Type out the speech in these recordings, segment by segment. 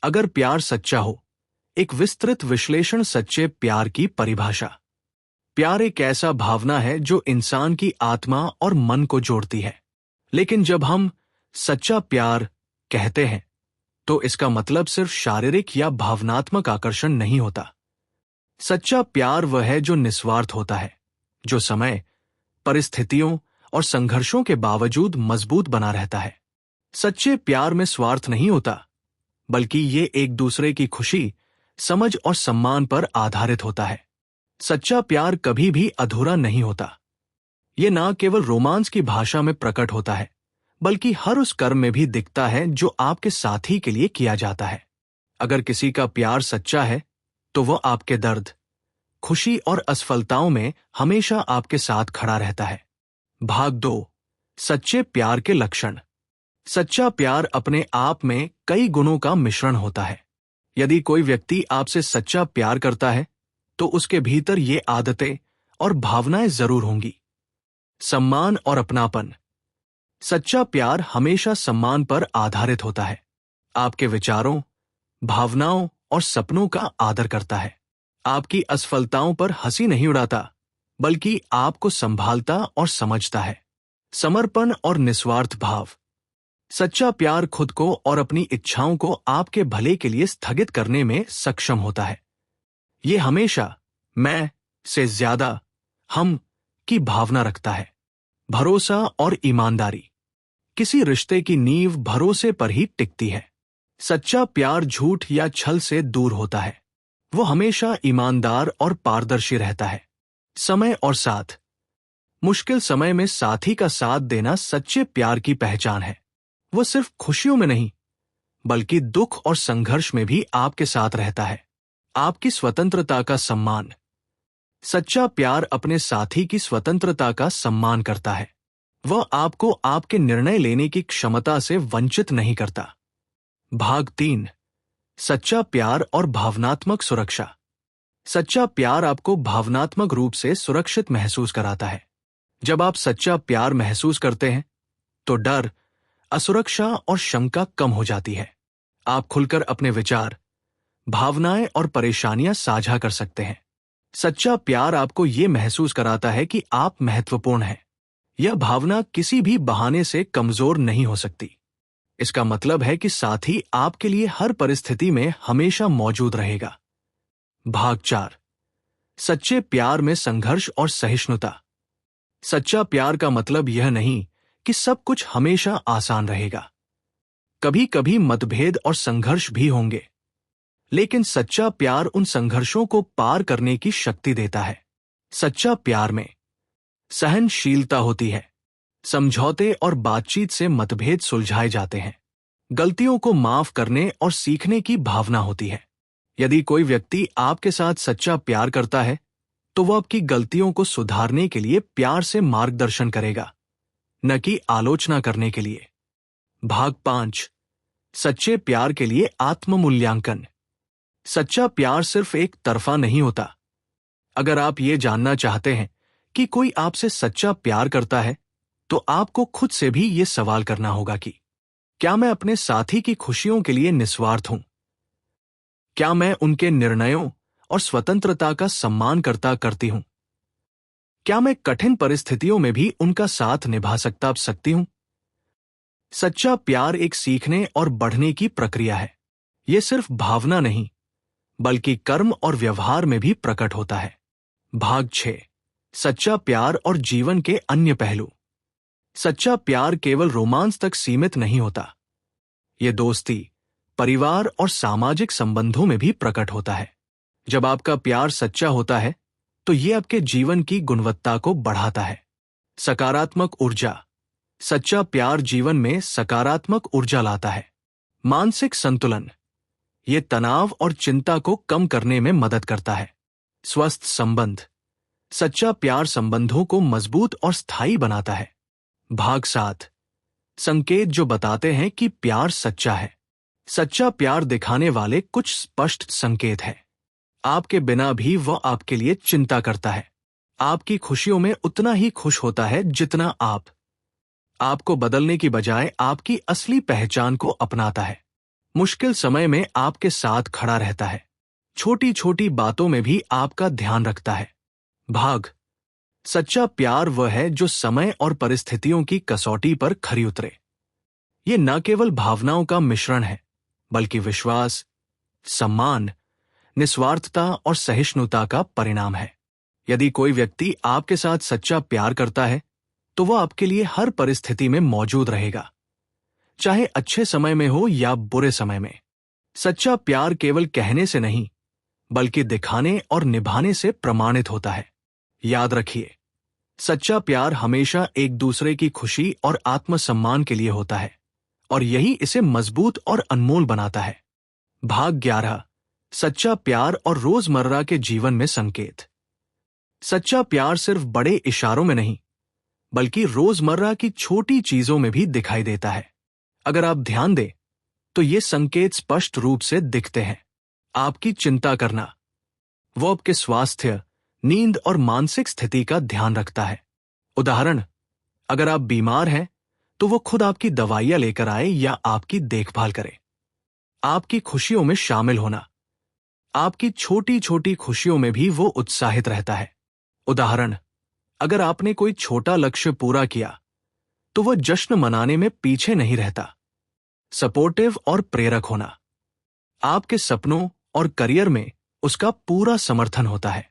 अगर प्यार सच्चा हो, एक विस्तृत विश्लेषण सच्चे प्यार की परिभाषा। प्यार एक ऐसा भावना है जो इंसान की आत्मा और मन को जोड़ती है। लेकिन जब हम सच्चा प्यार कहते हैं तो इसका मतलब सिर्फ शारीरिक या भावनात्मक आकर्षण नहीं होता। सच्चा प्यार वह है जो निस्वार्थ होता है, जो समय, परिस्थितियों और संघर्षों के बावजूद मजबूत बना रहता है। सच्चे प्यार में स्वार्थ नहीं होता, बल्कि ये एक दूसरे की खुशी, समझ और सम्मान पर आधारित होता है। सच्चा प्यार कभी भी अधूरा नहीं होता। ये ना केवल रोमांस की भाषा में प्रकट होता है, बल्कि हर उस कर्म में भी दिखता है जो आपके साथी के लिए किया जाता है। अगर किसी का प्यार सच्चा है, तो वह आपके दर्द, खुशी और असफलताओं में हमेशा आपके साथ खड़ा रहता है। भाग 2, सच्चे प्यार के लक्षण। सच्चा प्यार अपने आप में कई गुणों का मिश्रण होता है। यदि कोई व्यक्ति आपसे सच्चा प्यार करता है, तो उसके भीतर ये आदतें और भावनाएं जरूर होंगी। सम्मान और अपनापन। सच्चा प्यार हमेशा सम्मान पर आधारित होता है। आपके विचारों, भावनाओं और सपनों का आदर करता है। आपकी असफलताओं पर हंसी नहीं उड़ाता, बल्कि आपको संभालता और समझता है। समर्पण और निस्वार्थ भाव। सच्चा प्यार खुद को और अपनी इच्छाओं को आपके भले के लिए स्थगित करने में सक्षम होता है। ये हमेशा मैं से ज्यादा हम की भावना रखता है। भरोसा और ईमानदारी। किसी रिश्ते की नींव भरोसे पर ही टिकती है। सच्चा प्यार झूठ या छल से दूर होता है। वो हमेशा ईमानदार और पारदर्शी रहता है। समय और साथ। मुश्किल समय में साथी का साथ देना सच्चे प्यार की पहचान है। वो सिर्फ खुशियों में नहीं, बल्कि दुख और संघर्ष में भी आपके साथ रहता है। आपकी स्वतंत्रता का सम्मान। सच्चा प्यार अपने साथी की स्वतंत्रता का सम्मान करता है। वह आपको आपके निर्णय लेने की क्षमता से वंचित नहीं करता। भाग 3, सच्चा प्यार और भावनात्मक सुरक्षा। सच्चा प्यार आपको भावनात्मक रूप से सुरक्षित महसूस कराता है। जब आप सच्चा प्यार महसूस करते हैं, तो डर, असुरक्षा और शंका कम हो जाती है। आप खुलकर अपने विचार, भावनाएं और परेशानियां साझा कर सकते हैं। सच्चा प्यार आपको ये महसूस कराता है कि आप महत्वपूर्ण हैं। यह भावना किसी भी बहाने से कमजोर नहीं हो सकती। इसका मतलब है कि साथी आपके लिए हर परिस्थिति में हमेशा मौजूद रहेगा। भाग 4, सच्चे प्यार में संघर्ष और सहिष्णुता। सच्चा प्यार का मतलब यह नहीं कि सब कुछ हमेशा आसान रहेगा। कभी कभी मतभेद और संघर्ष भी होंगे, लेकिन सच्चा प्यार उन संघर्षों को पार करने की शक्ति देता है। सच्चा प्यार में सहनशीलता होती है। समझौते और बातचीत से मतभेद सुलझाए जाते हैं। गलतियों को माफ करने और सीखने की भावना होती है। यदि कोई व्यक्ति आपके साथ सच्चा प्यार करता है, तो वह आपकी गलतियों को सुधारने के लिए प्यार से मार्गदर्शन करेगा, न कि आलोचना करने के लिए। भाग 5, सच्चे प्यार के लिए आत्म-मूल्यांकन। सच्चा प्यार सिर्फ एक तरफा नहीं होता। अगर आप ये जानना चाहते हैं कि कोई आपसे सच्चा प्यार करता है, तो आपको खुद से भी ये सवाल करना होगा कि क्या मैं अपने साथी की खुशियों के लिए निस्वार्थ हूं? क्या मैं उनके निर्णयों और स्वतंत्रता का सम्मान करती हूं? क्या मैं कठिन परिस्थितियों में भी उनका साथ निभा सकती हूं? सच्चा प्यार एक सीखने और बढ़ने की प्रक्रिया है। यह सिर्फ भावना नहीं, बल्कि कर्म और व्यवहार में भी प्रकट होता है। भाग 6, सच्चा प्यार और जीवन के अन्य पहलू। सच्चा प्यार केवल रोमांस तक सीमित नहीं होता। ये दोस्ती, परिवार और सामाजिक संबंधों में भी प्रकट होता है। जब आपका प्यार सच्चा होता है, तो ये आपके जीवन की गुणवत्ता को बढ़ाता है। सकारात्मक ऊर्जा। सच्चा प्यार जीवन में सकारात्मक ऊर्जा लाता है। मानसिक संतुलन। ये तनाव और चिंता को कम करने में मदद करता है। स्वस्थ संबंध। सच्चा प्यार संबंधों को मजबूत और स्थायी बनाता है। भाग 7, संकेत जो बताते हैं कि प्यार सच्चा है। सच्चा प्यार दिखाने वाले कुछ स्पष्ट संकेत हैं। आपके बिना भी वह आपके लिए चिंता करता है। आपकी खुशियों में उतना ही खुश होता है जितना आप। आपको बदलने की बजाय आपकी असली पहचान को अपनाता है। मुश्किल समय में आपके साथ खड़ा रहता है, छोटी छोटी बातों में भी आपका ध्यान रखता है। भाग, सच्चा प्यार वह है जो समय और परिस्थितियों की कसौटी पर खरी उतरे। ये न केवल भावनाओं का मिश्रण है, बल्कि विश्वास, सम्मान, निस्वार्थता और सहिष्णुता का परिणाम है। यदि कोई व्यक्ति आपके साथ सच्चा प्यार करता है, तो वह आपके लिए हर परिस्थिति में मौजूद रहेगा, चाहे अच्छे समय में हो या बुरे समय में। सच्चा प्यार केवल कहने से नहीं, बल्कि दिखाने और निभाने से प्रमाणित होता है। याद रखिए, सच्चा प्यार हमेशा एक दूसरे की खुशी और आत्मसम्मान के लिए होता है, और यही इसे मजबूत और अनमोल बनाता है। भाग 11, सच्चा प्यार और रोजमर्रा के जीवन में संकेत। सच्चा प्यार सिर्फ बड़े इशारों में नहीं, बल्कि रोजमर्रा की छोटी चीजों में भी दिखाई देता है। अगर आप ध्यान दें, तो ये संकेत स्पष्ट रूप से दिखते हैं। आपकी चिंता करना, वो आपके स्वास्थ्य, नींद और मानसिक स्थिति का ध्यान रखता है। उदाहरण, अगर आप बीमार हैं, तो वो खुद आपकी दवाइयां लेकर आए या आपकी देखभाल करे। आपकी खुशियों में शामिल होना, आपकी छोटी छोटी खुशियों में भी वो उत्साहित रहता है। उदाहरण, अगर आपने कोई छोटा लक्ष्य पूरा किया, तो वह जश्न मनाने में पीछे नहीं रहता। सपोर्टिव और प्रेरक होना, आपके सपनों और करियर में उसका पूरा समर्थन होता है।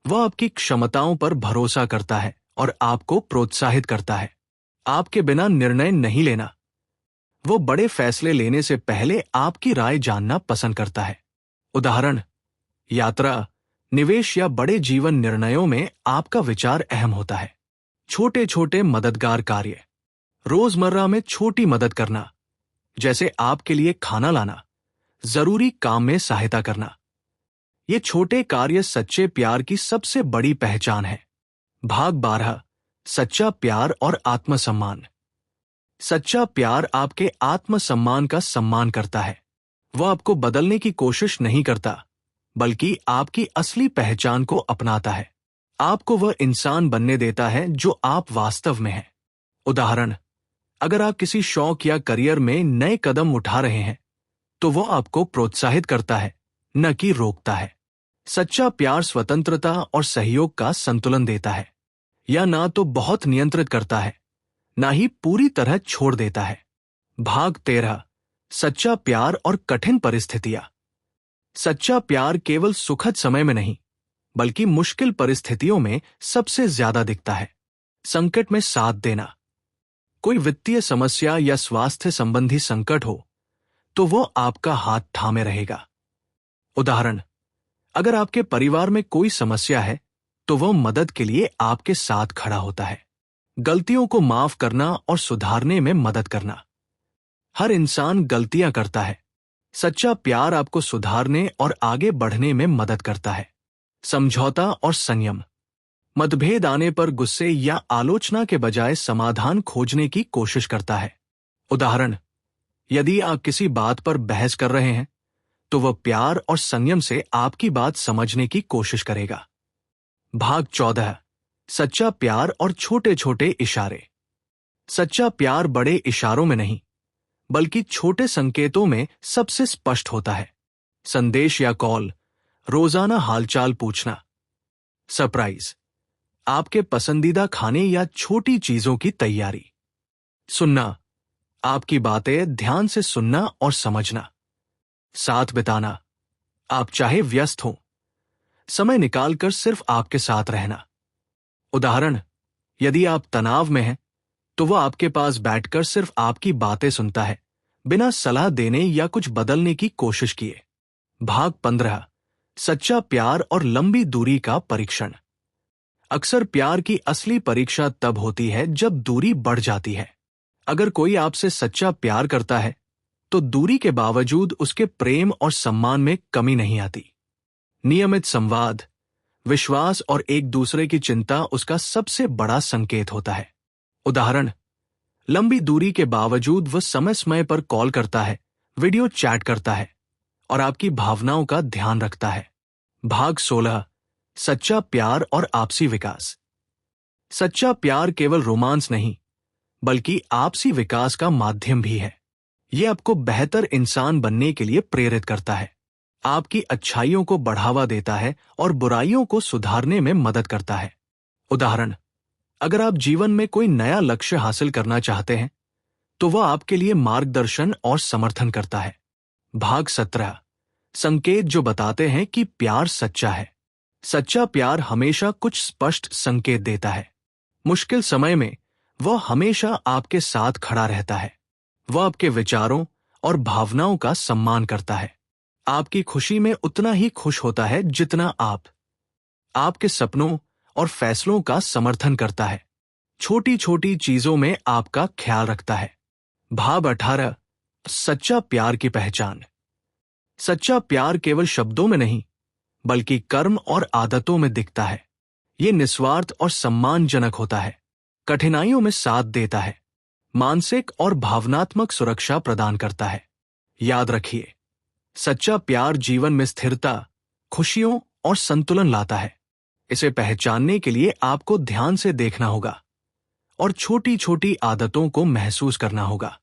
वह आपकी क्षमताओं पर भरोसा करता है और आपको प्रोत्साहित करता है। आपके बिना निर्णय नहीं लेना, वो बड़े फैसले लेने से पहले आपकी राय जानना पसंद करता है। उदाहरण, यात्रा, निवेश या बड़े जीवन निर्णयों में आपका विचार अहम होता है। छोटे छोटे मददगार कार्य, रोजमर्रा में छोटी मदद करना, जैसे आपके लिए खाना लाना, जरूरी काम में सहायता करना। ये छोटे कार्य सच्चे प्यार की सबसे बड़ी पहचान है। भाग 12, सच्चा प्यार और आत्मसम्मान। सच्चा प्यार आपके आत्मसम्मान का सम्मान करता है। वह आपको बदलने की कोशिश नहीं करता, बल्कि आपकी असली पहचान को अपनाता है। आपको वह इंसान बनने देता है जो आप वास्तव में हैं। उदाहरण, अगर आप किसी शौक या करियर में नए कदम उठा रहे हैं, तो वह आपको प्रोत्साहित करता है, न कि रोकता है। सच्चा प्यार स्वतंत्रता और सहयोग का संतुलन देता है। यह ना तो बहुत नियंत्रित करता है, ना ही पूरी तरह छोड़ देता है। भाग 13, सच्चा प्यार और कठिन परिस्थितियां। सच्चा प्यार केवल सुखद समय में नहीं, बल्कि मुश्किल परिस्थितियों में सबसे ज्यादा दिखता है। संकट में साथ देना, कोई वित्तीय समस्या या स्वास्थ्य संबंधी संकट हो, तो वो आपका हाथ थामे रहेगा। उदाहरण, अगर आपके परिवार में कोई समस्या है, तो वह मदद के लिए आपके साथ खड़ा होता है। गलतियों को माफ करना और सुधारने में मदद करना। हर इंसान गलतियां करता है। सच्चा प्यार आपको सुधारने और आगे बढ़ने में मदद करता है। समझौता और संयम, मतभेद आने पर गुस्से या आलोचना के बजाय समाधान खोजने की कोशिश करता है। उदाहरण, यदि आप किसी बात पर बहस कर रहे हैं, तो वह प्यार और संयम से आपकी बात समझने की कोशिश करेगा। भाग 14, सच्चा प्यार और छोटे छोटे इशारे। सच्चा प्यार बड़े इशारों में नहीं, बल्कि छोटे संकेतों में सबसे स्पष्ट होता है। संदेश या कॉल, रोजाना हालचाल पूछना। सरप्राइज, आपके पसंदीदा खाने या छोटी चीजों की तैयारी। सुनना, आपकी बातें ध्यान से सुनना और समझना। साथ बिताना, आप चाहे व्यस्त हो, समय निकालकर सिर्फ आपके साथ रहना। उदाहरण, यदि आप तनाव में हैं, तो वह आपके पास बैठकर सिर्फ आपकी बातें सुनता है, बिना सलाह देने या कुछ बदलने की कोशिश किए। भाग 15, सच्चा प्यार और लंबी दूरी का परीक्षण। अक्सर प्यार की असली परीक्षा तब होती है जब दूरी बढ़ जाती है। अगर कोई आपसे सच्चा प्यार करता है, तो दूरी के बावजूद उसके प्रेम और सम्मान में कमी नहीं आती। नियमित संवाद, विश्वास और एक दूसरे की चिंता उसका सबसे बड़ा संकेत होता है। उदाहरण, लंबी दूरी के बावजूद वह समय समय पर कॉल करता है, वीडियो चैट करता है और आपकी भावनाओं का ध्यान रखता है। भाग 16, सच्चा प्यार और आपसी विकास। सच्चा प्यार केवल रोमांस नहीं, बल्कि आपसी विकास का माध्यम भी है। ये आपको बेहतर इंसान बनने के लिए प्रेरित करता है, आपकी अच्छाइयों को बढ़ावा देता है और बुराइयों को सुधारने में मदद करता है। उदाहरण, अगर आप जीवन में कोई नया लक्ष्य हासिल करना चाहते हैं तो वह आपके लिए मार्गदर्शन और समर्थन करता है। भाग 17, संकेत जो बताते हैं कि प्यार सच्चा है। सच्चा प्यार हमेशा कुछ स्पष्ट संकेत देता है। मुश्किल समय में वह हमेशा आपके साथ खड़ा रहता है। वह आपके विचारों और भावनाओं का सम्मान करता है, आपकी खुशी में उतना ही खुश होता है जितना आप। आपके सपनों और फैसलों का समर्थन करता है, छोटी छोटी चीजों में आपका ख्याल रखता है। भाग 18, सच्चा प्यार की पहचान। सच्चा प्यार केवल शब्दों में नहीं बल्कि कर्म और आदतों में दिखता है। ये निस्वार्थ और सम्मानजनक होता है, कठिनाइयों में साथ देता है, मानसिक और भावनात्मक सुरक्षा प्रदान करता है। याद रखिए, सच्चा प्यार जीवन में स्थिरता, खुशियों और संतुलन लाता है। इसे पहचानने के लिए आपको ध्यान से देखना होगा और छोटी छोटी आदतों को महसूस करना होगा।